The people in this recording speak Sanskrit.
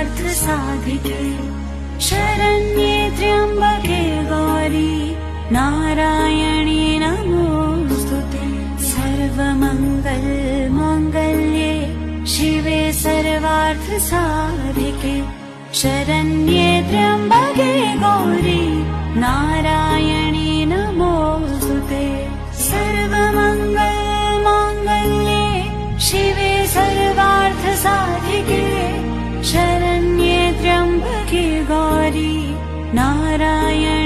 सर्वार्थसाधिके शरण्ये त्र्यम्बके गौरी नारायणी नमोस्तुते। सर्वमङ्गलमाङ्गल्ये शिवे सर्वार्थसाधिके शरण्ये त्र्यम्बके गौरी नारायणी नमोस्तुते। सर्वमङ्गलमाङ्गल्ये शिवे सर्वार्थसाधिके शरण्ये त्र्यम्बके गौरी नारायणी